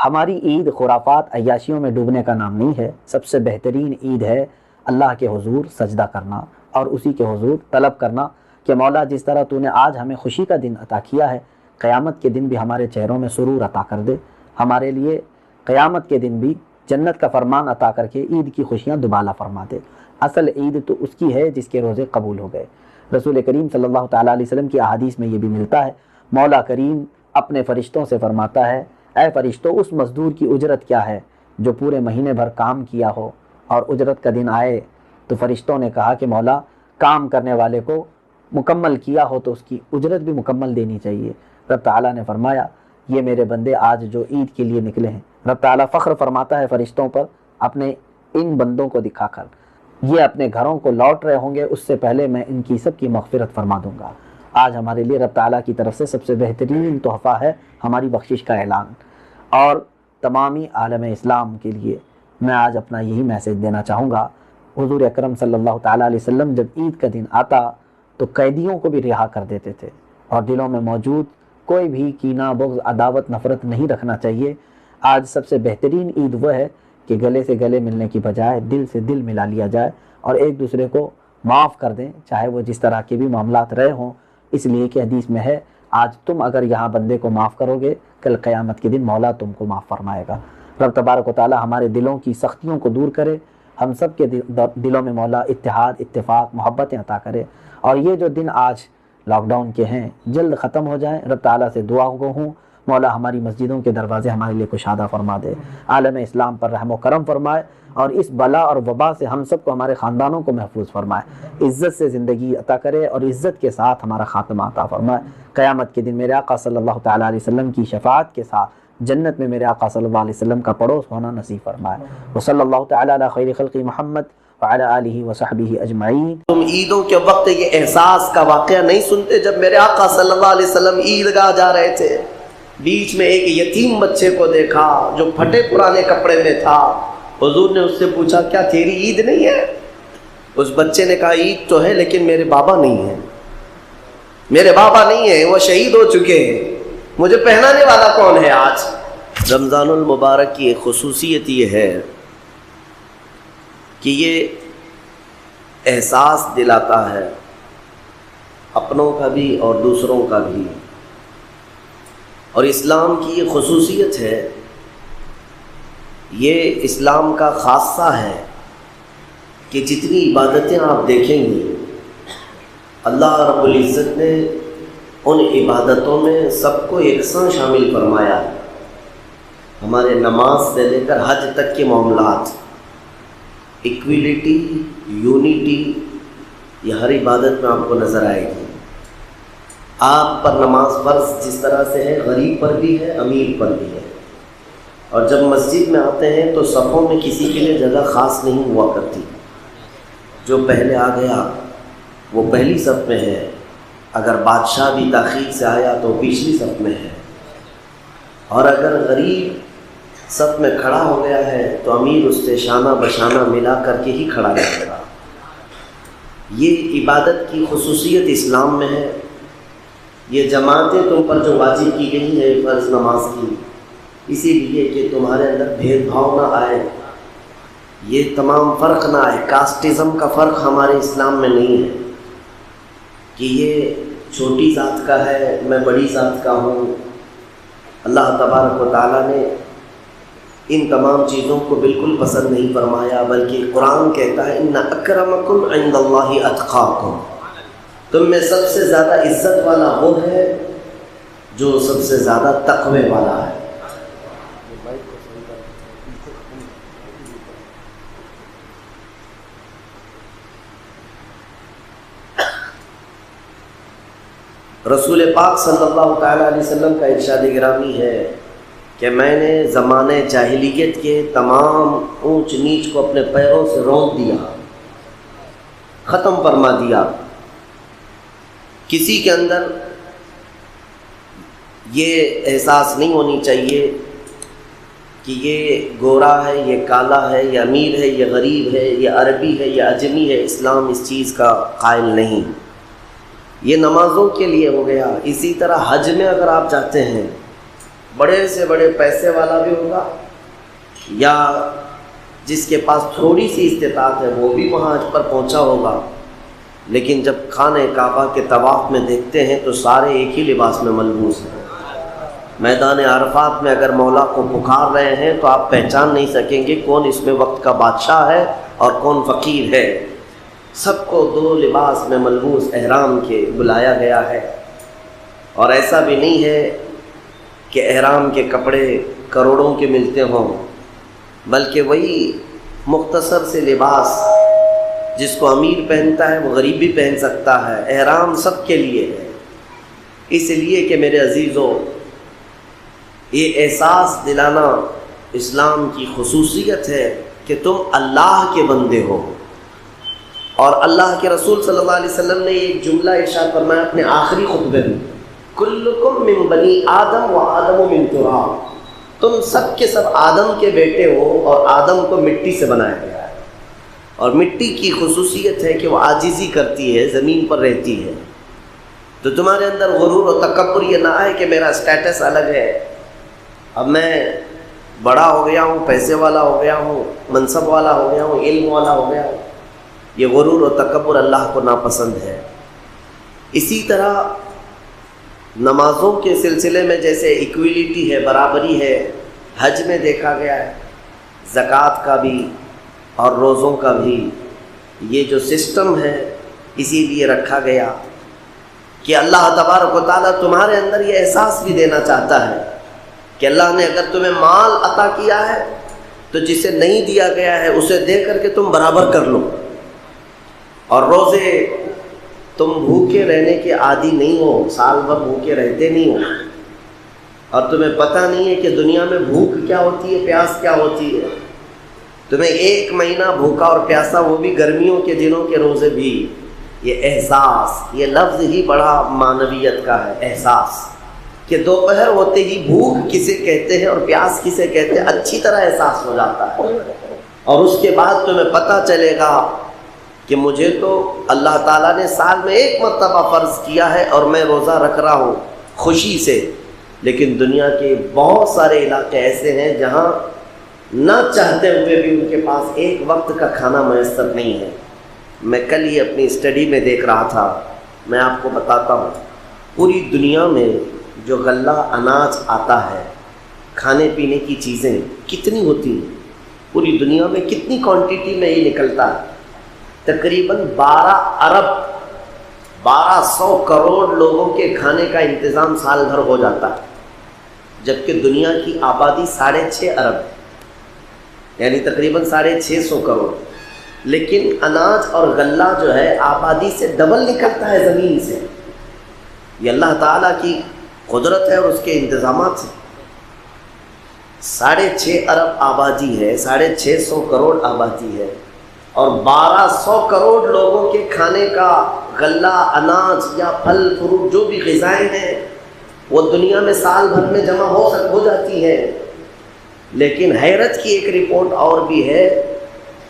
ہماری عید خرافات عیاشیوں میں ڈوبنے کا نام نہیں ہے۔ سب سے بہترین عید ہے اللہ کے حضور سجدہ کرنا اور اسی کے حضور طلب کرنا کہ مولا جس طرح تو نے آج ہمیں خوشی کا دن عطا کیا ہے، قیامت کے دن بھی ہمارے چہروں میں سرور عطا کر دے، ہمارے لیے قیامت کے دن بھی جنت کا فرمان عطا کر کے عید کی خوشیاں دوبالا فرما دے۔ اصل عید تو اس کی ہے جس کے روزے قبول ہو گئے۔ رسول کریم صلی اللہ تعالیٰ علیہ وسلم کی احادیث میں یہ بھی ملتا ہے، مولا کریم اپنے فرشتوں سے فرماتا ہے، اے فرشتوں اس مزدور کی اجرت کیا ہے جو پورے مہینے بھر کام کیا ہو اور اجرت کا دن آئے؟ تو فرشتوں نے کہا کہ مولا کام کرنے والے کو مکمل کیا ہو تو اس کی اجرت بھی مکمل دینی چاہیے۔ رب تعالیٰ نے فرمایا یہ میرے بندے آج جو عید کے لیے نکلے ہیں، رب تعالیٰ فخر فرماتا ہے فرشتوں پر اپنے ان بندوں کو دکھا کر، یہ اپنے گھروں کو لوٹ رہے ہوں گے اس سے پہلے میں ان کی سب کی مغفرت فرما دوں گا۔ آج ہمارے لیے رب تعالیٰ کی طرف سے سب سے بہترین تحفہ ہے ہماری بخشش کا اعلان، اور تمامی عالم اسلام کے لیے میں آج اپنا یہی میسیج دینا چاہوں گا۔ حضور اکرم صلی اللہ تعالیٰ علیہ وسلم جب عید کا دن آتا تو قیدیوں کو بھی رہا کر دیتے تھے، اور دلوں میں موجود کوئی بھی کینہ، بغض، عداوت، نفرت نہیں رکھنا چاہیے۔ آج سب سے بہترین عید وہ ہے کہ گلے سے گلے ملنے کی بجائے دل سے دل ملا لیا جائے اور ایک دوسرے کو معاف کر دیں، چاہے وہ جس طرح کے بھی معاملات رہے ہوں، اس لیے کہ حدیث میں ہے آج تم اگر یہاں بندے کو معاف کرو گے کل قیامت کے دن مولا تم کو معاف فرمائے گا۔ رب تبارک و تعالی ہمارے دلوں کی سختیوں کو دور کرے، ہم سب کے دلوں میں مولا اتحاد، اتفاق، محبتیں عطا کرے، اور یہ جو دن آج لاک ڈاؤن کے ہیں جلد ختم ہو جائیں۔ رب تعالیٰ سے دعا گو ہوں مولا ہماری مسجدوں کے دروازے ہمارے لیے کشادہ فرما دے، عالم اسلام پر رحم و کرم فرمائے، اور اس بلا اور وبا سے ہم سب کو، ہمارے خاندانوں کو محفوظ فرمائے، عزت سے زندگی عطا کرے اور عزت کے ساتھ ہمارا خاتمہ عطا فرمائے۔ قیامت کے دن میرے آقا صلی اللہ تعالیٰ علیہ وسلم کی شفاعت کے ساتھ جنت میں میرے آقا صلی اللہ علیہ وسلم کا پڑوس ہونا نصیب فرمائے۔ وصلی اللہ تعالیٰ علی خیر خلق محمد وعلی آلہ وصحبہ اجمعین۔ تم عیدوں کے وقت یہ احساس کا واقعہ نہیں سنتے جب میرے آقا صلی اللہ علیہ وسلم عیدگاہ جا رہے تھے، بیچ میں ایک یتیم بچے کو دیکھا جو پھٹے پرانے کپڑے میں تھا، حضور نے اس سے پوچھا کیا تیری عید نہیں ہے؟ اس بچے نے کہا عید تو ہے لیکن میرے بابا نہیں ہیں، میرے بابا نہیں ہیں، وہ شہید ہو چکے ہیں، مجھے پہنانے والا کون ہے آج؟ رمضان المبارک کی ایک خصوصیت یہ ہے کہ یہ احساس دلاتا ہے اپنوں کا بھی اور دوسروں کا بھی، اور اسلام کی یہ خصوصیت ہے، یہ اسلام کا خاصہ ہے کہ جتنی عبادتیں آپ دیکھیں گی اللہ رب العزت نے ان عبادتوں میں سب کو یکساں شامل فرمایا ہے۔ ہمارے نماز سے لے کر حج تک کے معاملات، ایکویلٹی، یونٹی، یہ ہر عبادت میں آپ کو نظر آئے گی۔ آپ پر نماز فرض جس طرح سے ہے، غریب پر بھی ہے، امیر پر بھی ہے، اور جب مسجد میں آتے ہیں تو صفوں میں کسی کے لیے جگہ خاص نہیں ہوا کرتی، جو پہلے آ گیا وہ پہلی صف میں ہے، اگر بادشاہ بھی تاخیر سے آیا تو پچھلی صف میں ہے، اور اگر غریب صف میں کھڑا ہو گیا ہے تو امیر اس سے شانہ بشانہ ملا کر کے ہی کھڑا رہے گا۔ یہ عبادت کی خصوصیت اسلام میں ہے۔ یہ جماعتیں تم پر جو واجب کی گئی ہے فرض نماز کی، اسی لیے کہ تمہارے اندر بھید بھاؤ نہ آئے، یہ تمام فرق نہ آئے۔ کاسٹزم کا فرق ہمارے اسلام میں نہیں ہے کہ یہ چھوٹی ذات کا ہے، میں بڑی ذات کا ہوں۔ اللہ تبارک و تعالیٰ نے ان تمام چیزوں کو بالکل پسند نہیں فرمایا، بلکہ قرآن کہتا ہے ان اکرمکم عند اللہ اتقاکم، تم میں سب سے زیادہ عزت والا وہ ہے جو سب سے زیادہ تقوی والا ہے۔ رسول پاک صلی اللہ تعالیٰ علیہ وسلم کا ارشاد گرامی ہے کہ میں نے زمانے جاہلیت کے تمام اونچ نیچ کو اپنے پیروں سے رونق دیا، ختم فرما دیا۔ کسی کے اندر یہ احساس نہیں ہونی چاہیے کہ یہ گورا ہے، یہ کالا ہے، یہ امیر ہے، یہ غریب ہے، یہ عربی ہے، یہ اجمی ہے۔ اسلام اس چیز کا قائل نہیں۔ یہ نمازوں کے لیے ہو گیا۔ اسی طرح حج میں اگر آپ جاتے ہیں بڑے سے بڑے پیسے والا بھی ہوگا یا جس کے پاس تھوڑی سی استطاعت ہے وہ بھی وہاں حج پر پہنچا ہوگا، لیکن جب خانہ کعبہ کے طواف میں دیکھتے ہیں تو سارے ایک ہی لباس میں ملبوس ہیں۔ میدان عرفات میں اگر مولا کو پکار رہے ہیں تو آپ پہچان نہیں سکیں گے کون اس میں وقت کا بادشاہ ہے اور کون فقیر ہے۔ سب کو دو لباس میں ملبوس احرام کے بلایا گیا ہے، اور ایسا بھی نہیں ہے کہ احرام کے کپڑے کروڑوں کے ملتے ہوں، بلکہ وہی مختصر سے لباس جس کو امیر پہنتا ہے وہ غریب بھی پہن سکتا ہے۔ احرام سب کے لیے ہے، اس لیے کہ میرے عزیزوں یہ احساس دلانا اسلام کی خصوصیت ہے کہ تم اللہ کے بندے ہو۔ اور اللہ کے رسول صلی اللہ علیہ وسلم نے ایک جملہ ارشاد فرمایا اپنے آخری خطبے میں، کلکم من بنی آدم و آدم من تراب، تم سب کے سب آدم کے بیٹے ہو اور آدم کو مٹی سے بنایا گیا ہے، اور مٹی کی خصوصیت ہے کہ وہ عاجزی کرتی ہے، زمین پر رہتی ہے۔ تو تمہارے اندر غرور و تکبر یہ نہ آئے کہ میرا سٹیٹس الگ ہے، اب میں بڑا ہو گیا ہوں، پیسے والا ہو گیا ہوں، منصب والا ہو گیا ہوں، علم والا ہو گیا ہوں۔ یہ غرور و تکبر اللہ کو ناپسند ہے۔ اسی طرح نمازوں کے سلسلے میں جیسے ایکویلٹی ہے، برابری ہے، حج میں دیکھا گیا ہے، زکوٰۃ کا بھی اور روزوں کا بھی یہ جو سسٹم ہے اسی لیے رکھا گیا کہ اللہ تبارک و تعالیٰ تمہارے اندر یہ احساس بھی دینا چاہتا ہے کہ اللہ نے اگر تمہیں مال عطا کیا ہے تو جسے نہیں دیا گیا ہے اسے دے کر کے تم برابر کر لو، اور روزے تم بھوکے رہنے کے عادی نہیں ہو، سال بھر بھوکے رہتے نہیں ہو، اور تمہیں پتہ نہیں ہے کہ دنیا میں بھوک کیا ہوتی ہے، پیاس کیا ہوتی ہے۔ تمہیں ایک مہینہ بھوکا اور پیاسا، وہ بھی گرمیوں کے دنوں کے روزے بھی۔ یہ احساس، یہ لفظ ہی بڑا معنویت کا ہے، احساس، کہ دوپہر ہوتے ہی بھوک کسے کہتے ہیں اور پیاس کسے کہتے ہیں اچھی طرح احساس ہو جاتا ہے، اور اس کے بعد تمہیں پتہ چلے گا کہ مجھے تو اللہ تعالیٰ نے سال میں ایک مرتبہ فرض کیا ہے اور میں روزہ رکھ رہا ہوں خوشی سے، لیکن دنیا کے بہت سارے علاقے ایسے ہیں جہاں نہ چاہتے ہوئے بھی ان کے پاس ایک وقت کا کھانا میسر نہیں ہے۔ میں کل ہی اپنی اسٹڈی میں دیکھ رہا تھا، میں آپ کو بتاتا ہوں، پوری دنیا میں جو غلہ اناج آتا ہے، کھانے پینے کی چیزیں کتنی ہوتی ہیں، پوری دنیا میں کتنی کوانٹٹی میں یہ نکلتا ہے؟ تقریباً 1200 کروڑ لوگوں کے کھانے کا انتظام سال بھر ہو جاتا ہے، جبکہ دنیا کی آبادی 6.5 ارب ہے، یعنی تقریباً 650 کروڑ، لیکن اناج اور غلہ جو ہے آبادی سے ڈبل نکلتا ہے زمین سے۔ یہ اللہ تعالیٰ کی قدرت ہے اور اس کے انتظامات سے۔ 6.5 ارب آبادی ہے، 650 کروڑ آبادی ہے، اور 1200 کروڑ لوگوں کے کھانے کا غلہ، اناج یا پھل فروٹ جو بھی غذائیں ہیں وہ دنیا میں سال بھر میں جمع ہو جاتی ہیں۔ لیکن حیرت کی ایک رپورٹ اور بھی ہے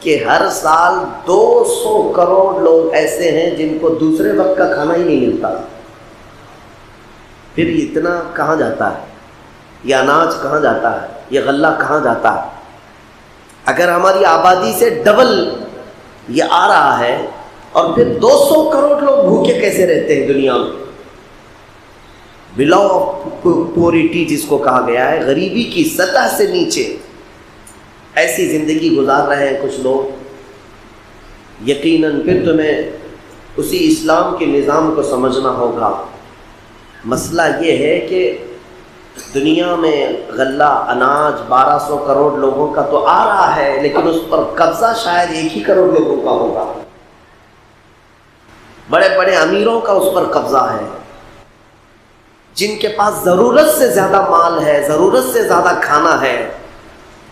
کہ ہر سال 200 کروڑ لوگ ایسے ہیں جن کو دوسرے وقت کا کھانا ہی نہیں ملتا۔ پھر اتنا کہاں جاتا ہے؟ یہ اناج کہاں جاتا ہے؟ یہ غلہ کہاں جاتا ہے؟ اگر ہماری آبادی سے ڈبل یہ آ رہا ہے، اور پھر 200 کروڑ لوگ بھوکے کیسے رہتے ہیں دنیا میں؟ بلو آف پورٹی جس کو کہا گیا ہے، غریبی کی سطح سے نیچے ایسی زندگی گزار رہے ہیں کچھ لوگ۔ یقیناً پھر تمہیں اسی اسلام کے نظام کو سمجھنا ہوگا۔ مسئلہ یہ ہے کہ دنیا میں غلہ، اناج 1200 کروڑ لوگوں کا تو آ رہا ہے، لیکن اس پر قبضہ شاید 1 ہی کروڑ لوگوں کا ہوگا۔ بڑے بڑے امیروں کا اس پر قبضہ ہے، جن کے پاس ضرورت سے زیادہ مال ہے، ضرورت سے زیادہ کھانا ہے،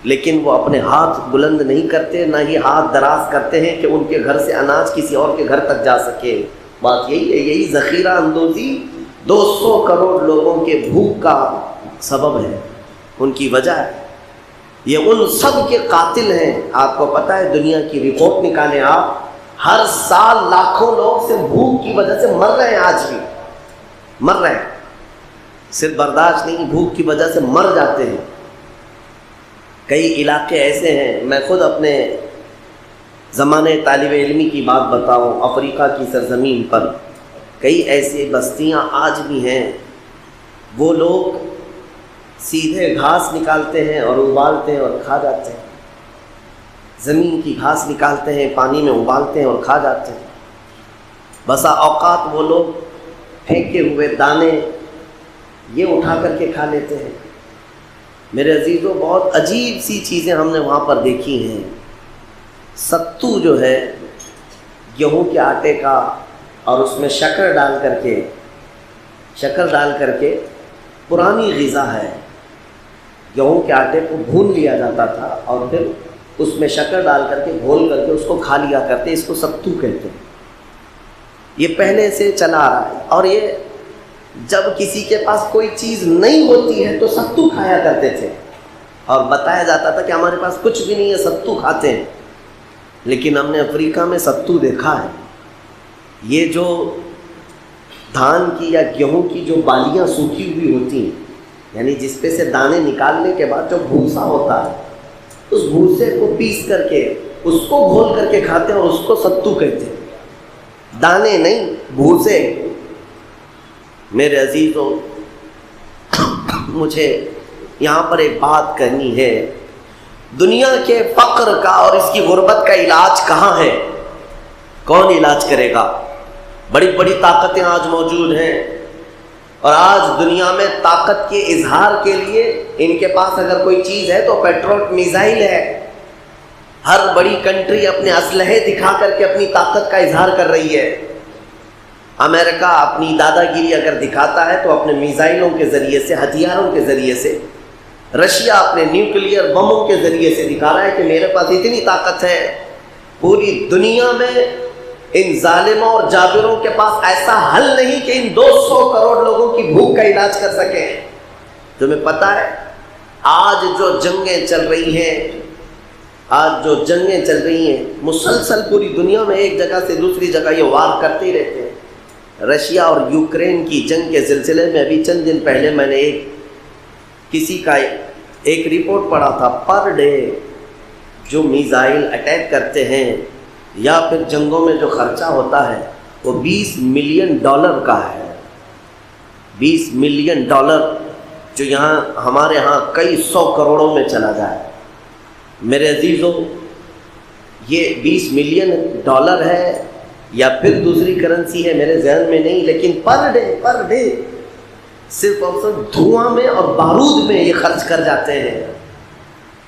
لیکن وہ اپنے ہاتھ بلند نہیں کرتے، نہ ہی ہاتھ دراز کرتے ہیں کہ ان کے گھر سے اناج کسی اور کے گھر تک جا سکے۔ بات یہی ہے، یہی ذخیرہ اندوزی 200 کروڑ لوگوں کے بھوک کا سبب ہے، ان کی وجہ ہے۔ یہ ان سب کے قاتل ہیں۔ آپ کو پتہ ہے، دنیا کی رپورٹ نکالیں آپ، ہر سال لاکھوں لوگ سے بھوک کی وجہ سے مر رہے ہیں، آج بھی مر رہے ہیں۔ صرف برداشت نہیں، بھوک کی وجہ سے مر جاتے ہیں۔ کئی علاقے ایسے ہیں، میں خود اپنے زمانے طالب علمی کی بات بتاؤں، افریقہ کی سرزمین پر کئی ایسی بستیاں آج بھی ہیں، وہ لوگ سیدھے گھاس نکالتے ہیں اور ابالتے ہیں اور کھا جاتے ہیں، زمین کی گھاس نکالتے ہیں، پانی میں ابالتے ہیں اور کھا جاتے ہیں۔ بسا اوقات وہ لوگ پھینکے ہوئے دانے یہ اٹھا کر کے کھا لیتے ہیں۔ میرے عزیزوں، بہت عجیب سی چیزیں ہم نے وہاں پر دیکھی ہیں۔ ستو جو ہے گیہوں کے آٹے کا، اور اس میں شکر ڈال کر کے پرانی غذا ہے، گیہوں کے آٹے کو بھون لیا جاتا تھا اور پھر اس میں شکر ڈال کر کے گھول کر کے اس کو کھا لیا کرتے، اس کو ستو کہتے ہیں۔ یہ پہلے سے چلا آ رہا ہے، اور یہ جب کسی کے پاس کوئی چیز نہیں ہوتی ہے تو ستو کھایا کرتے تھے، اور بتایا جاتا تھا کہ ہمارے پاس کچھ بھی نہیں ہے، ستو کھاتے ہیں۔ لیکن ہم نے افریقہ میں ستو دیکھا ہے، یہ جو دھان کی یا گیہوں کی جو بالیاں سوکھی ہوئی ہوتی ہیں، یعنی جس پہ سے دانے نکالنے کے بعد جو بھوسا ہوتا ہے، اس بھوسے کو پیس کر کے اس کو گھول کر کے کھاتے ہیں اور اس کو ستو کہتے ہیں، دانے نہیں، بھوسے۔ میرے عزیزوں، مجھے یہاں پر ایک بات کرنی ہے، دنیا کے فقر کا اور اس کی غربت کا علاج کہاں ہے؟ کون علاج کرے گا؟ بڑی بڑی طاقتیں آج موجود ہیں، اور آج دنیا میں طاقت کے اظہار کے لیے ان کے پاس اگر کوئی چیز ہے تو پیٹرول میزائل ہے۔ ہر بڑی کنٹری اپنے اسلحے دکھا کر کے اپنی طاقت کا اظہار کر رہی ہے۔ امریکہ اپنی دادا گیری اگر دکھاتا ہے تو اپنے میزائلوں کے ذریعے سے، ہتھیاروں کے ذریعے سے، رشیا اپنے نیوکلیئر بموں کے ذریعے سے دکھا رہا ہے کہ میرے پاس اتنی طاقت ہے۔ پوری دنیا میں ان ظالموں اور جابروں کے پاس ایسا حل نہیں کہ ان 200 کروڑ لوگوں کی بھوک کا علاج کر سکیں۔ تمہیں پتہ ہے آج جو جنگیں چل رہی ہیں، مسلسل پوری دنیا میں ایک جگہ سے دوسری جگہ یہ وار کرتے ہی رہتے ہیں۔ رشیا اور یوکرین کی جنگ کے سلسلے میں ابھی چند دن پہلے میں نے کسی کا ایک رپورٹ پڑھا تھا، پر ڈے جو میزائل اٹیک کرتے ہیں یا پھر جنگوں میں جو خرچہ ہوتا ہے وہ $20 ملین کا ہے۔ $20 ملین، جو یہاں ہمارے ہاں کئی 100 کروڑوں میں چلا جائے۔ میرے عزیزوں، یہ $20 ملین ہے یا پھر دوسری کرنسی ہے میرے ذہن میں نہیں، لیکن پر ڈے صرف اور صرف دھواں میں اور بارود میں یہ خرچ کر جاتے ہیں،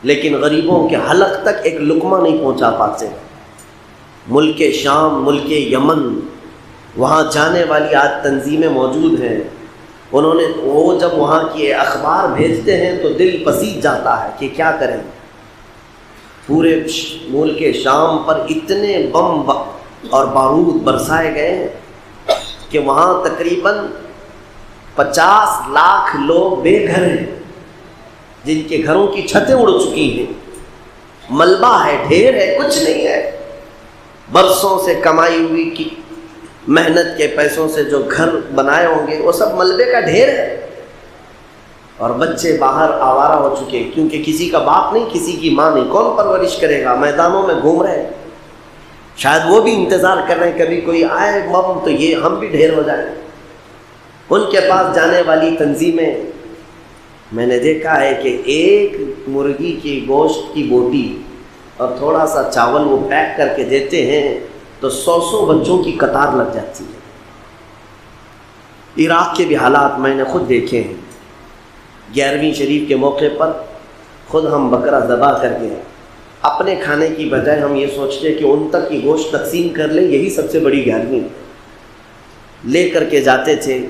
لیکن غریبوں کے حلق تک ایک لقمہ نہیں پہنچا پاتے۔ ملک شام، ملک یمن، وہاں جانے والی آج تنظیمیں موجود ہیں، وہ جب وہاں کی اخبار بھیجتے ہیں تو دل پسیج جاتا ہے کہ کیا کریں۔ پورے ملک شام پر اتنے بم اور بارود برسائے گئے ہیں کہ وہاں تقریباً 50 لاکھ لوگ بے گھر ہیں، جن کے گھروں کی چھتیں اڑ چکی ہیں، ملبہ ہے، ڈھیر ہے، کچھ نہیں ہے۔ برسوں سے کمائی ہوئی کی محنت کے پیسوں سے جو گھر بنائے ہوں گے وہ سب ملبے کا ڈھیر ہے، اور بچے باہر آوارہ ہو چکے، کیونکہ کسی کا باپ نہیں، کسی کی ماں نہیں، کون پرورش کرے گا؟ میدانوں میں گھوم رہے ہیں، شاید وہ بھی انتظار کر رہے ہیں کبھی کوئی آئے بم تو یہ ہم بھی ڈھیر ہو جائیں۔ ان کے پاس جانے والی تنظیمیں، میں نے دیکھا ہے کہ ایک مرغی کی گوشت کی بوٹی اور تھوڑا سا چاول وہ پیک کر کے دیتے ہیں تو 100 بچوں کی قطار لگ جاتی ہے۔ عراق کے بھی حالات میں نے خود دیکھے ہیں۔ 11ویں شریف کے موقع پر خود ہم بکرا ذبح کر کے اپنے کھانے کی بجائے ہم یہ سوچتے کہ ان تک کی گوشت تقسیم کر لیں، یہی سب سے بڑی 11ویں لے کر کے جاتے تھے۔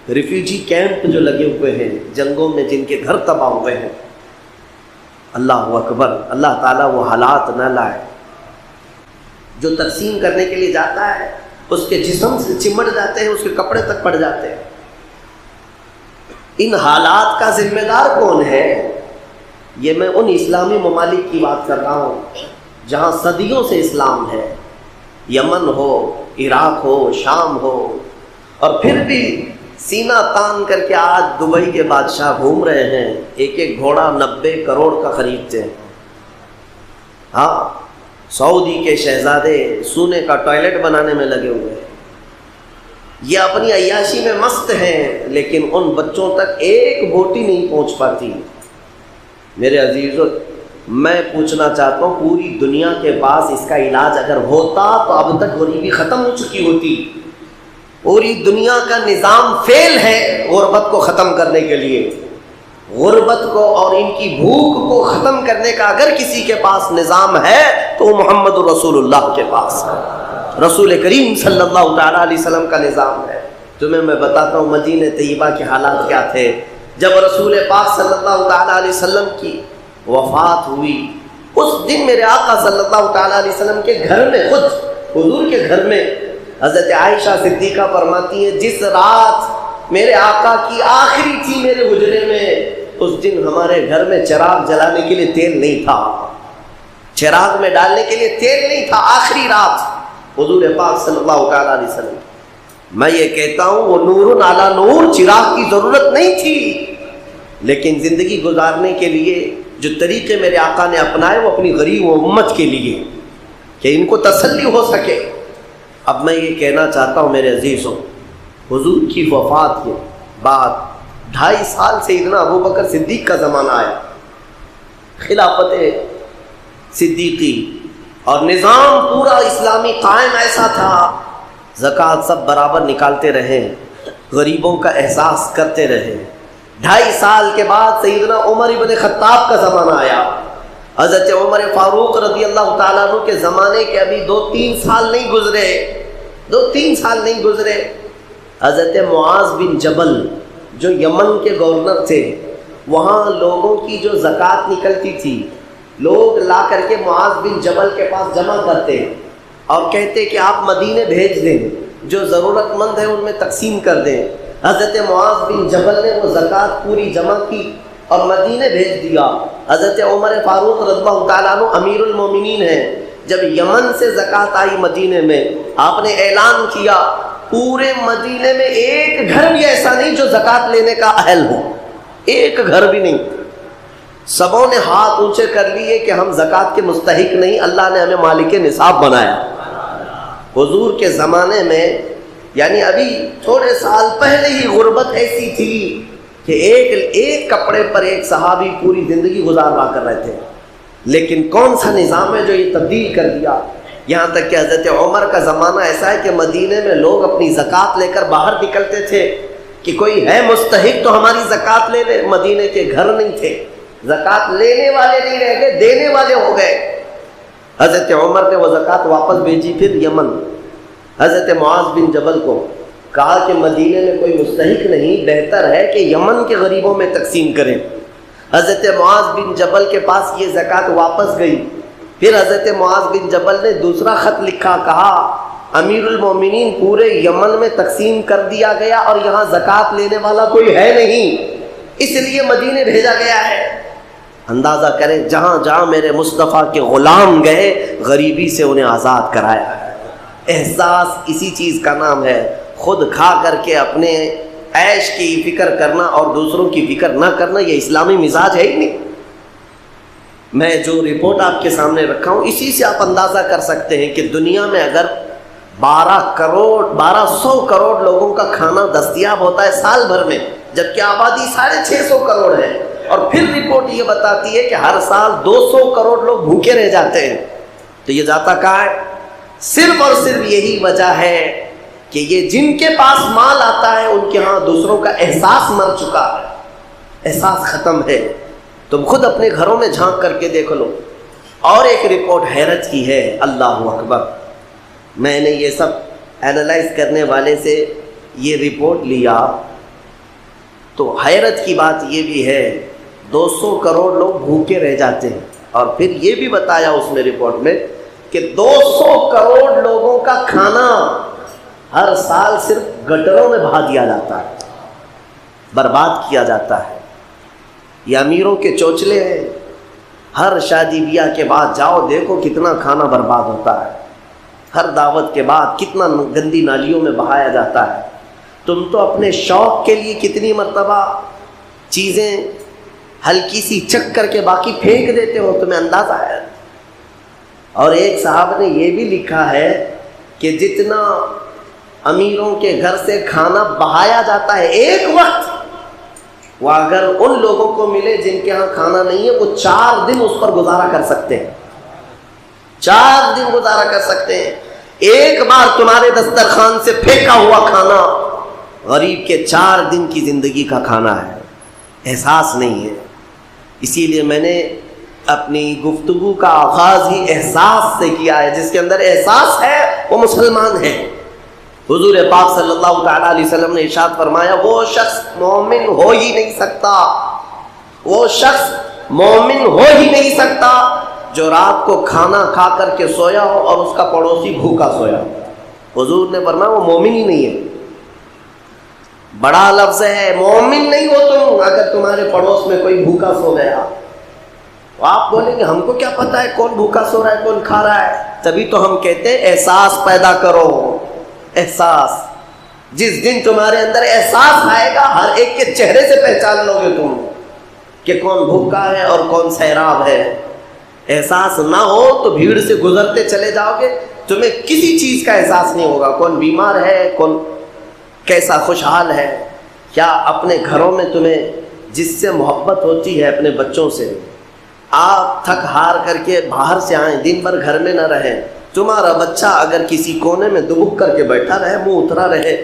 ریفیوجی کیمپ جو لگے ہوئے ہیں جنگوں میں، جن کے گھر تباہ ہوئے ہیں، اللہ اکبر، اللہ تعالیٰ وہ حالات نہ لائے۔ جو تقسیم کرنے کے لیے جاتا ہے اس کے جسم سے چمٹ جاتے ہیں، اس کے کپڑے تک پڑ جاتے ہیں۔ ان حالات کا ذمہ دار کون ہے؟ یہ میں ان اسلامی ممالک کی بات کر رہا ہوں جہاں صدیوں سے اسلام ہے، یمن ہو، عراق ہو، شام ہو، اور پھر بھی سینہ تان کر کے آج دبئی کے بادشاہ گھوم رہے ہیں، ایک ایک گھوڑا 90 کروڑ کا خریدتے ہیں۔ ہاں، سعودی کے شہزادے سونے کا ٹوائلٹ بنانے میں لگے ہوئے ہیں، یہ اپنی عیاشی میں مست ہیں، لیکن ان بچوں تک ایک بوٹی نہیں پہنچ پاتی۔ میرے عزیزو، میں پوچھنا چاہتا ہوں، پوری دنیا کے پاس اس کا علاج اگر ہوتا تو اب تک غریبی ختم ہو چکی ہوتی۔ پوری دنیا کا نظام فیل ہے غربت کو ختم کرنے کے لیے۔ غربت کو اور ان کی بھوک کو ختم کرنے کا اگر کسی کے پاس نظام ہے تو وہ محمد رسول اللہ کے پاس ہے، رسول کریم صلی اللہ تعالیٰ علیہ وسلم کا نظام ہے۔ تمہیں میں بتاتا ہوں مدینہ طیبہ کے حالات کیا تھے جب رسول پاک صلی اللہ تعالیٰ علیہ وسلم کی وفات ہوئی۔ اس دن میرے آقا صلی اللہ تعالیٰ علیہ وسلم کے گھر میں، خود حضور کے گھر میں، حضرت عائشہ صدیقہ فرماتی ہے جس رات میرے آقا کی آخری تھی میرے حجرے میں، اس دن ہمارے گھر میں چراغ جلانے کے لیے تیل نہیں تھا، چراغ میں ڈالنے کے لیے تیل نہیں تھا۔ آخری رات حضور پاک صلی اللہ تعالیٰ علیہ وسلم، میں یہ کہتا ہوں وہ نور علی نور، چراغ کی ضرورت نہیں تھی، لیکن زندگی گزارنے کے لیے جو طریقے میرے آقا نے اپنائے وہ اپنی غریب و امت کے لیے کہ ان کو تسلی ہو سکے۔ اب میں یہ کہنا چاہتا ہوں میرے عزیزوں، حضور کی وفات کے بعد 2.5 سال سے اتنا ابو بکر صدیق کا زمانہ آیا، خلافت صدیقی اور نظام پورا اسلامی قائم ایسا تھا، زکوٰۃ سب برابر نکالتے رہے، غریبوں کا احساس کرتے رہے۔ 2.5 سال کے بعد سیدنا عمر ابن خطاب کا زمانہ آیا، حضرت عمر فاروق رضی اللہ تعالیٰ عنہ کے زمانے کے ابھی 2-3 سال نہیں گزرے، 2-3 سال نہیں گزرے، حضرت معاذ بن جبل جو یمن کے گورنر تھے، وہاں لوگوں کی جو زکوٰۃ نکلتی تھی لوگ لا کر کے معاذ بن جبل کے پاس جمع کرتے اور کہتے کہ آپ مدینے بھیج دیں، جو ضرورت مند ہے ان میں تقسیم کر دیں۔ حضرت معاذ بن جبل نے وہ زکوٰۃ پوری جمع کی اور مدینے بھیج دیا۔ حضرت عمر فاروق رضی اللہ تعالیٰ عنہ امیر المومنین ہیں، جب یمن سے زکوٰۃ آئی مدینے میں، آپ نے اعلان کیا پورے مدینے میں ایک گھر بھی ایسا نہیں جو زکوٰۃ لینے کا اہل ہو، ایک گھر بھی نہیں۔ سبوں نے ہاتھ اونچے کر لیے کہ ہم زکوٰۃ کے مستحق نہیں، اللہ نے ہمیں مالک نصاب بنایا۔ حضور کے زمانے میں یعنی ابھی تھوڑے سال پہلے ہی غربت ایسی تھی کہ ایک کپڑے پر ایک صحابی پوری زندگی گزارا کر رہے تھے، لیکن کون سا نظام ہے جو یہ تبدیل کر دیا؟ یہاں تک کہ حضرت عمر کا زمانہ ایسا ہے کہ مدینے میں لوگ اپنی زکوٰۃ لے کر باہر نکلتے تھے کہ کوئی ہے مستحق تو ہماری زکوٰۃ لے لے۔ مدینے کے گھر نہیں تھے، زکوٰۃ لینے والے نہیں رہ گئے، دینے والے ہو گئے۔ حضرت عمر نے وہ زکوٰۃ واپس بھیجی پھر یمن، حضرت معاذ بن جبل کو کہا کہ مدینے میں کوئی مستحق نہیں، بہتر ہے کہ یمن کے غریبوں میں تقسیم کریں۔ حضرت معاذ بن جبل کے پاس یہ زکوٰۃ واپس گئی، پھر حضرت معاذ بن جبل نے دوسرا خط لکھا، کہا امیر المومنین پورے یمن میں تقسیم کر دیا گیا اور یہاں زکوٰۃ لینے والا کوئی ہے نہیں، اس لیے مدینے بھیجا گیا ہے۔ اندازہ کریں جہاں جہاں میرے مصطفیٰ کے غلام گئے غریبی سے انہیں آزاد کرایا ہے۔ احساس اسی چیز کا نام ہے، خود کھا کر کے اپنے عیش کی فکر کرنا اور دوسروں کی فکر نہ کرنا، یہ اسلامی مزاج ہے ہی نہیں۔ میں جو رپورٹ آپ کے سامنے رکھا ہوں اسی سے آپ اندازہ کر سکتے ہیں کہ دنیا میں اگر 1200 کروڑ لوگوں کا کھانا دستیاب ہوتا ہے سال بھر میں، جبکہ آبادی 650 کروڑ ہے، اور پھر رپورٹ یہ بتاتی ہے کہ ہر سال 200 کروڑ لوگ بھوکے رہ جاتے ہیں، تو یہ جاتا کہاں ہے؟ صرف اور صرف یہی وجہ ہے کہ یہ جن کے پاس مال آتا ہے ان کے ہاں دوسروں کا احساس مر چکا ہے، احساس ختم ہے۔ تم خود اپنے گھروں میں جھانک کر کے دیکھ لو۔ اور ایک رپورٹ حیرت کی ہے، اللہ اکبر، میں نے یہ سب اینالائز کرنے والے سے یہ رپورٹ لیا تو حیرت کی بات یہ بھی ہے 200 کروڑ لوگ بھوکے رہ جاتے ہیں، اور پھر یہ بھی بتایا اس میں رپورٹ میں کہ 200 کروڑ لوگوں کا کھانا ہر سال صرف گٹروں میں بہا دیا جاتا ہے، برباد کیا جاتا ہے۔ یہ امیروں کے چوچلے ہیں، ہر شادی بیاہ کے بعد جاؤ دیکھو کتنا کھانا برباد ہوتا ہے، ہر دعوت کے بعد کتنا گندی نالیوں میں بہایا جاتا ہے۔ تم تو اپنے شوق کے لیے کتنی مرتبہ چیزیں ہلکی سی چک کر کے باقی پھینک دیتے ہو، تمہیں اندازہ ہے۔ اور ایک صاحب نے یہ بھی لکھا ہے کہ جتنا امیروں کے گھر سے کھانا بہایا جاتا ہے ایک وقت، وہ اگر ان لوگوں کو ملے جن کے ہاں کھانا نہیں ہے، وہ 4 دن اس پر گزارا کر سکتے ہیں، 4 دن گزارا کر سکتے ہیں۔ ایک بار تمہارے دسترخوان سے پھینکا ہوا کھانا غریب کے 4 دن کی زندگی کا کھانا ہے، احساس نہیں ہے۔ اسی لیے میں نے اپنی گفتگو کا آغاز ہی احساس سے کیا ہے، جس کے اندر احساس ہے وہ مسلمان ہے۔ حضور پاک صلی اللہ تعالیٰ علیہ وسلم نے ارشاد فرمایا، وہ شخص مومن ہو ہی نہیں سکتا، وہ شخص مومن ہو ہی نہیں سکتا جو رات کو کھانا کھا کر کے سویا ہو اور اس کا پڑوسی بھوکا سویا ہو۔ حضور نے فرمایا وہ مومن ہی نہیں ہے۔ بڑا لفظ ہے، مومن نہیں ہو تم اگر تمہارے پڑوس میں کوئی بھوکا سو گیا۔ آپ بولیں گے ہم کو کیا پتا ہے کون بھوکا سو رہا ہے کون کھا رہا ہے؟ تبھی تو ہم کہتے ہیں احساس پیدا کرو، احساس۔ جس دن تمہارے اندر احساس آئے گا، ہر ایک کے چہرے سے پہچان لو گے تم کہ کون بھوکا ہے اور کون سیراب ہے۔ احساس نہ ہو تو بھیڑ سے گزرتے چلے جاؤ گے، تمہیں کسی چیز کا احساس نہیں ہوگا، کون بیمار ہے کون کیسا خوشحال ہے۔ کیا اپنے گھروں میں تمہیں جس سے محبت ہوتی ہے اپنے بچوں سے، آپ تھک ہار کر کے باہر سے آئیں، دن بھر گھر میں نہ رہیں، تمہارا بچہ اگر کسی کونے میں دبک کر کے بیٹھا رہے، منہ اترا رہے،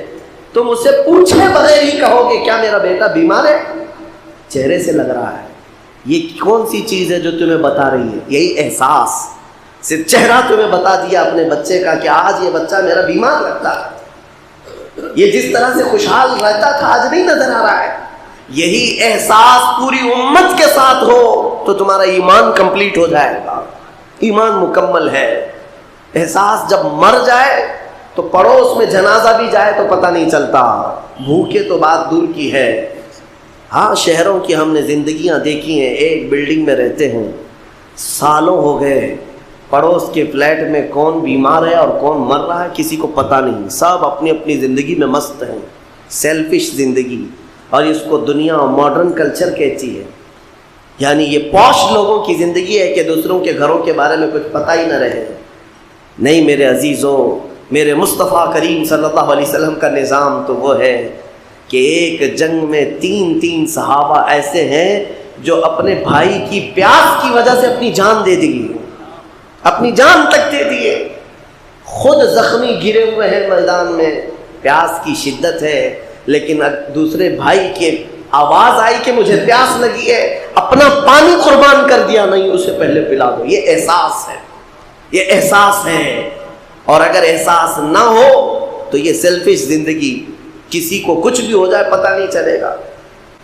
تم اسے پوچھے بغیر ہی کہو گے کیا میرا بیٹا بیمار ہے؟ چہرے سے لگ رہا ہے۔ یہ کون سی چیز ہے جو تمہیں بتا رہی ہے؟ یہی احساس، صرف چہرہ تمہیں بتا دیا اپنے بچے کا کہ آج یہ بچہ میرا بیمار لگتا ہے، یہ جس طرح سے خوشحال رہتا تھا آج نہیں نظر آ رہا ہے۔ یہی احساس پوری امت کے ساتھ ہو تو تمہارا ایمان کمپلیٹ ہو جائے گا، ایمان مکمل ہے۔ احساس جب مر جائے تو پڑوس میں جنازہ بھی جائے تو پتہ نہیں چلتا، بھوکے تو بات دور کی ہے۔ ہاں شہروں کی ہم نے زندگیاں دیکھی ہیں، ایک بلڈنگ میں رہتے ہیں، سالوں ہو گئے، پڑوس کے فلیٹ میں کون بیمار ہے اور کون مر رہا ہے کسی کو پتہ نہیں، سب اپنی اپنی زندگی میں مست ہیں، سیلفش زندگی۔ اور اس کو دنیا ماڈرن کلچر کہتی ہے، یعنی یہ پوش لوگوں کی زندگی ہے کہ دوسروں کے گھروں کے بارے میں کچھ پتہ ہی نہ رہے۔ نہیں میرے عزیزوں، میرے مصطفیٰ کریم صلی اللہ علیہ وسلم کا نظام تو وہ ہے کہ ایک جنگ میں 3 صحابہ ایسے ہیں جو اپنے بھائی کی پیاس کی وجہ سے اپنی جان دے دی، اپنی جان تک دے دیے، خود زخمی گرے ہوئے ہیں میدان میں، پیاس کی شدت ہے، لیکن دوسرے بھائی کی آواز آئی کہ مجھے پیاس لگی ہے، اپنا پانی قربان کر دیا، نہیں اسے پہلے پلا دو۔ یہ احساس ہے، یہ احساس ہے۔ اور اگر احساس نہ ہو تو یہ سیلفش زندگی، کسی کو کچھ بھی ہو جائے پتہ نہیں چلے گا۔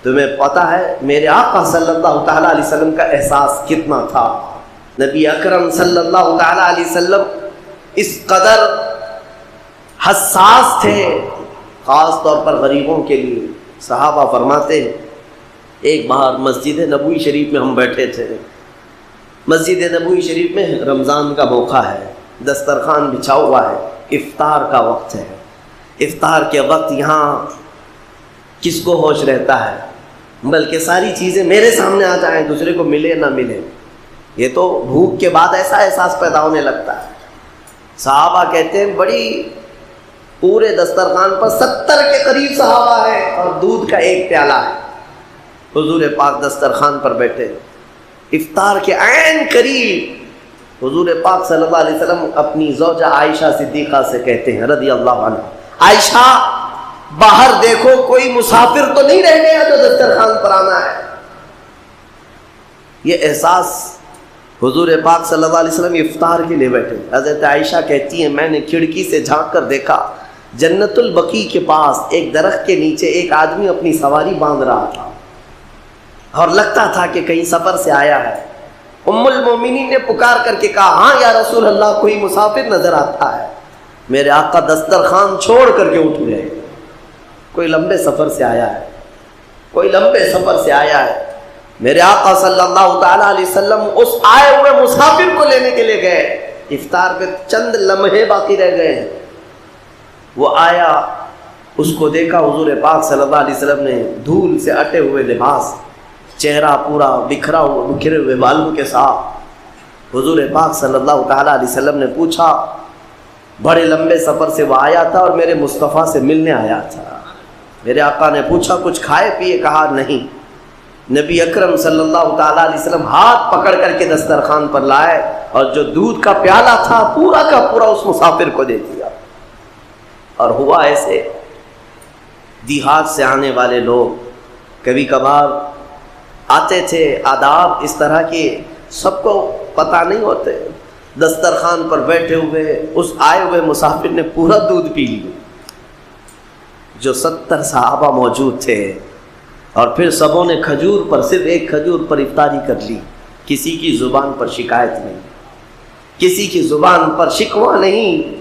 تمہیں پتہ ہے میرے آقا صلی اللہ تعالیٰ علیہ وسلم کا احساس کتنا تھا؟ نبی اکرم صلی اللہ تعالیٰ علیہ وسلم اس قدر حساس تھے، خاص طور پر غریبوں کے لیے۔ صحابہ فرماتے ہیں ایک بار مسجد نبوی شریف میں ہم بیٹھے تھے، مسجد نبوی شریف میں رمضان کا موقع ہے، دسترخوان بچھا ہوا ہے، افطار کا وقت ہے۔ افطار کے وقت یہاں کس کو ہوش رہتا ہے؟ بلکہ ساری چیزیں میرے سامنے آ جائیں، دوسرے کو ملے نہ ملے، یہ تو بھوک کے بعد ایسا احساس پیدا ہونے لگتا ہے۔ صحابہ کہتے ہیں بڑی پورے دسترخوان پر 70 کے قریب صحابہ ہیں اور دودھ کا ایک پیالہ ہے، حضور پاک دسترخوان پر بیٹھے، افطار کے عین قریب حضور پاک صلی اللہ علیہ وسلم اپنی زوجہ عائشہ صدیقہ سے کہتے ہیں رضی اللہ عنہ، عائشہ باہر دیکھو کوئی مسافر تو نہیں رہ گیا جو دسترخوان پر آنا ہے۔ یہ احساس حضور پاک صلی اللہ علیہ وسلم افطار کے لیے بیٹھے۔ حضرت عائشہ کہتی ہیں میں نے کھڑکی سے جھانک کر دیکھا، جنت البقیع کے پاس ایک درخت کے نیچے ایک آدمی اپنی سواری باندھ رہا تھا اور لگتا تھا کہ کہیں سفر سے آیا ہے۔ ام المومنین نے پکار کر کے کہا ہاں یا رسول اللہ کوئی مسافر نظر آتا ہے۔ میرے آقا دسترخوان چھوڑ کر کے اٹھ گئے، کوئی لمبے سفر سے آیا ہے، کوئی لمبے سفر سے آیا ہے۔ میرے آقا صلی اللہ تعالیٰ علیہ وسلم اس آئے ہوئے مسافر کو لینے کے لیے گئے، افطار پہ چند لمحے باقی رہ گئے ہیں۔ وہ آیا اس کو دیکھا حضور پاک صلی اللہ علیہ وسلم نے دھول سے اٹے ہوئے لباس، چہرہ پورا بکھرا ہوا، بکھرے ہوئے بالوں کے ساتھ۔ حضور پاک صلی اللہ تعالیٰ علیہ وسلم نے پوچھا، بڑے لمبے سفر سے وہ آیا تھا اور میرے مصطفیٰ سے ملنے آیا تھا۔ میرے آقا نے پوچھا کچھ کھائے پیے؟ کہا نہیں۔ نبی اکرم صلی اللہ تعالیٰ علیہ وسلم ہاتھ پکڑ کر کے دسترخوان پر لائے اور جو دودھ کا پیالہ تھا پورا کا پورا اس مسافر کو دے دیا۔ اور ہوا ایسے، دیہات سے آنے والے لوگ کبھی کبھار آتے تھے، آداب اس طرح کے سب کو پتہ نہیں ہوتے، دسترخوان پر بیٹھے ہوئے اس آئے ہوئے مسافر نے پورا دودھ پی لیا۔ جو 70 صحابہ موجود تھے اور پھر سبوں نے کھجور پر، صرف ایک کھجور پر افطاری کر لی۔ کسی کی زبان پر شکایت نہیں، کسی کی زبان پر شکوہ نہیں۔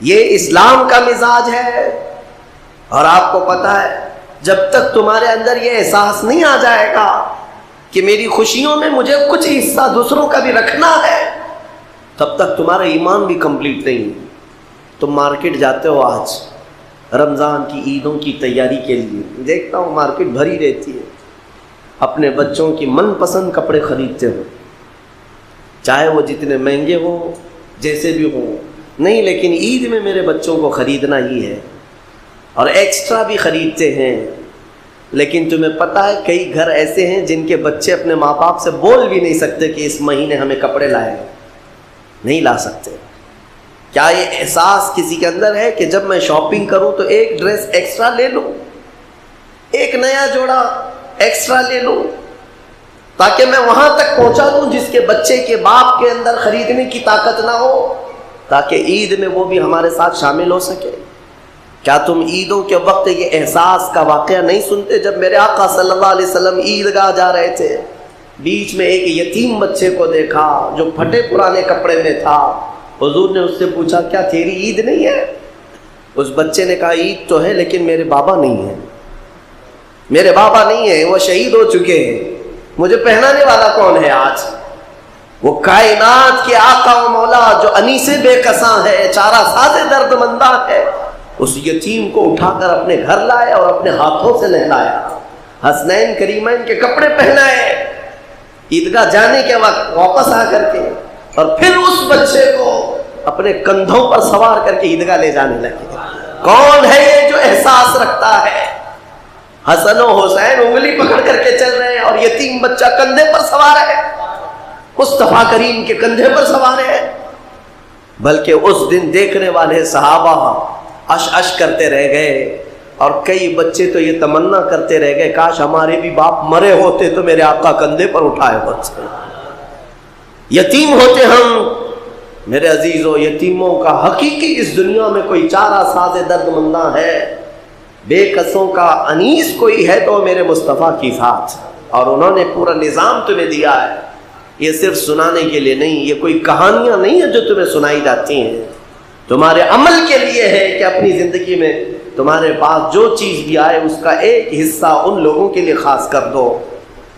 یہ اسلام کا مزاج ہے۔ اور آپ کو پتہ ہے جب تک تمہارے اندر یہ احساس نہیں آ جائے گا کہ میری خوشیوں میں مجھے کچھ حصہ دوسروں کا بھی رکھنا ہے، تب تک تمہارا ایمان بھی کمپلیٹ نہیں۔ تم مارکیٹ جاتے ہو آج رمضان کی عیدوں کی تیاری کے لیے، دیکھتا ہوں مارکیٹ بھری رہتی ہے، اپنے بچوں کی من پسند کپڑے خریدتے ہو، چاہے وہ جتنے مہنگے ہوں جیسے بھی ہوں، نہیں لیکن عید میں میرے بچوں کو خریدنا ہی ہے، اور ایکسٹرا بھی خریدتے ہیں۔ لیکن تمہیں پتہ ہے کئی گھر ایسے ہیں جن کے بچے اپنے ماں باپ سے بول بھی نہیں سکتے کہ اس مہینے ہمیں کپڑے لائے، نہیں لا سکتے۔ کیا یہ احساس کسی کے اندر ہے کہ جب میں شاپنگ کروں تو ایک ڈریس ایکسٹرا لے لوں، ایک نیا جوڑا ایکسٹرا لے لوں، تاکہ میں وہاں تک پہنچا دوں جس کے بچے کے باپ کے اندر خریدنے کی طاقت نہ ہو، تاکہ عید میں وہ بھی ہمارے ساتھ شامل ہو سکے؟ کیا تم عیدوں کے وقت یہ احساس کا واقعہ نہیں سنتے؟ جب میرے آقا صلی اللہ علیہ وسلم عیدگاہ جا رہے تھے، بیچ میں ایک یتیم بچے کو دیکھا جو پھٹے پرانے کپڑے میں تھا۔ حضور نے اس سے پوچھا کیا تیری عید نہیں ہے؟ اس بچے نے کہا عید تو ہے لیکن میرے بابا نہیں ہے، میرے بابا نہیں ہے، وہ شہید ہو چکے ہیں، مجھے پہنانے والا کون ہے آج؟ وہ کائنات کے آقا و مولا جو انیس بے کساں ہے، چارہ ساز درد مندہ ہے، اس یتیم کو اٹھا کر اپنے گھر لائے اور اپنے ہاتھوں سے نہلایا، حسنین کریمین کے کپڑے پہنائے، عیدگاہ جانے کے وقت واپس آ کر کے، اور پھر اس بچے کو اپنے کندھوں پر سوار کر کے عیدگاہ لے جانے لگے۔ کون ہے یہ جو احساس رکھتا ہے؟ حسن و حسین انگلی پکڑ کر کے چل رہے ہیں اور یتیم بچہ کندھے پر سوار ہے، مصطفیٰ کریم کے کندھے پر سوار ہے۔ بلکہ اس دن دیکھنے والے صحابہ اش اش کرتے رہ گئے، اور کئی بچے تو یہ تمنا کرتے رہ گئے کاش ہمارے بھی باپ مرے ہوتے تو میرے آقا کندھے پر اٹھائے ہوتے۔ یتیم ہوتے ہم، میرے عزیزو، یتیموں کا حقیقی اس دنیا میں کوئی چارہ ساز درد مندہ ہے، بے کسوں کا انیس کوئی ہے تو میرے مصطفیٰ کی ذات، اور انہوں نے پورا نظام تمہیں دیا ہے۔ یہ صرف سنانے کے لیے نہیں، یہ کوئی کہانیاں نہیں ہیں جو تمہیں سنائی جاتی ہیں، تمہارے عمل کے لیے ہے کہ اپنی زندگی میں تمہارے پاس جو چیز بھی آئے اس کا ایک حصہ ان لوگوں کے لیے خاص کر دو،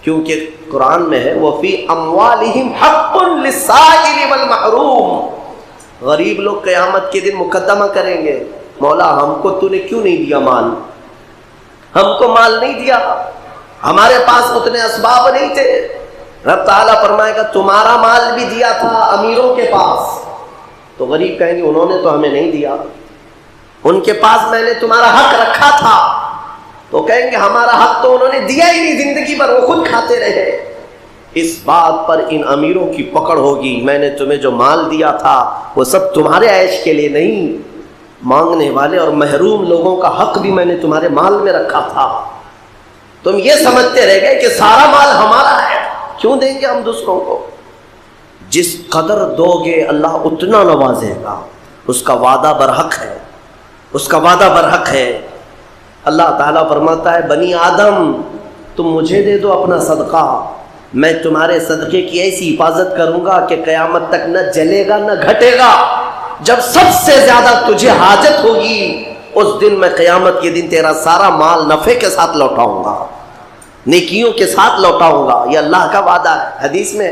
کیونکہ قرآن میں ہے وَفِي أَمْوَالِهِمْ حَقٌّ لِلسَّائِلِ وَالْمَحْرُومِ۔ غریب لوگ قیامت کے دن مقدمہ کریں گے، مولا ہم کو تو نے کیوں نہیں دیا مال، ہم کو مال نہیں دیا، ہمارے پاس اتنے اسباب نہیں تھے۔ رب تعالیٰ فرمائے گا تمہارا مال بھی دیا تھا امیروں کے پاس، تو غریب کہیں گے انہوں نے تو ہمیں نہیں دیا، ان کے پاس میں نے تمہارا حق رکھا تھا، تو کہیں گے ہمارا حق تو انہوں نے دیا ہی نہیں، زندگی پر وہ خود کھاتے رہے۔ اس بات پر ان امیروں کی پکڑ ہوگی، میں نے تمہیں جو مال دیا تھا وہ سب تمہارے عیش کے لیے نہیں، مانگنے والے اور محروم لوگوں کا حق بھی میں نے تمہارے مال میں رکھا تھا۔ تم یہ سمجھتے رہ گئے کہ سارا مال ہمارا ہے، کیوں دیں گے ہم دوسروں کو؟ جس قدر دو گے اللہ اتنا نوازے گا، اس کا وعدہ برحق ہے، اس کا وعدہ برحق ہے۔ اللہ تعالیٰ فرماتا ہے بنی آدم تم مجھے دے دو اپنا صدقہ، میں تمہارے صدقے کی ایسی حفاظت کروں گا کہ قیامت تک نہ جلے گا نہ گھٹے گا۔ جب سب سے زیادہ تجھے حاجت ہوگی اس دن میں قیامت کے دن تیرا سارا مال نفع کے ساتھ لوٹاؤں گا، نیکیوں کے ساتھ لوٹاؤں گا، یہ اللہ کا وعدہ ہے۔ حدیث میں